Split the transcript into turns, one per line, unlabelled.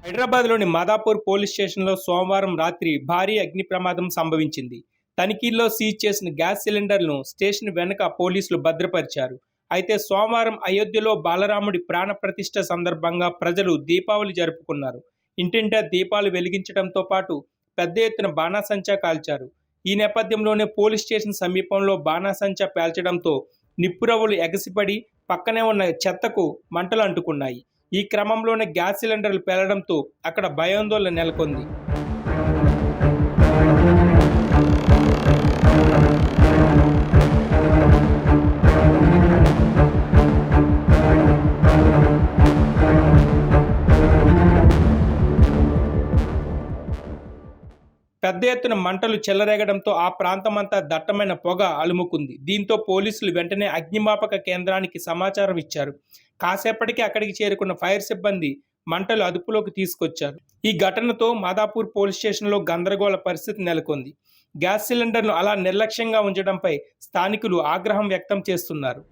హైదరాబాద్లోని మాదాపూర్ పోలీస్ స్టేషన్లో సోమవారం రాత్రి భారీ అగ్ని ప్రమాదం సంభవించింది. తనిఖీల్లో సీజ్ చేసిన గ్యాస్ సిలిండర్లను స్టేషన్ వెనుక పోలీసులు భద్రపరిచారు. అయితే సోమవారం అయోధ్యలో బాలరాముడి ప్రాణ ప్రతిష్ఠ సందర్భంగా ప్రజలు దీపావళి జరుపుకున్నారు. ఇంటింటా దీపాలు వెలిగించడంతో పాటు పెద్ద ఎత్తున బాణాసంచా కాల్చారు. ఈ నేపథ్యంలోనే పోలీస్ స్టేషన్ సమీపంలో బాణాసంచా పేల్చడంతో నిప్పురవ్వలు ఎగసిపడి పక్కనే ఉన్న చెత్తకు మంటలు అంటుకున్నాయి. ఈ క్రమంలోనే గ్యాస్ సిలిండర్లు పేలడంతో అక్కడ భయాందోళన నెలకొంది. పెద్ద ఎత్తున మంటలు చెలరేగడంతో ఆ ప్రాంతమంతా దట్టమైన పొగ అలుముకుంది. దీంతో పోలీసులు వెంటనే అగ్నిమాపక కేంద్రానికి సమాచారం ఇచ్చారు. కాసేపటికి అక్కడికి చేరుకున్న ఫైర్ సిబ్బంది మంటలు అదుపులోకి తీసుకొచ్చారు. ఈ ఘటనతో మాదాపూర్ పోలీస్ స్టేషన్లో గందరగోళ పరిస్థితి నెలకొంది. గ్యాస్ సిలిండర్ను అలా నిర్లక్ష్యంగా ఉంచడంపై స్థానికులు ఆగ్రహం వ్యక్తం చేస్తున్నారు.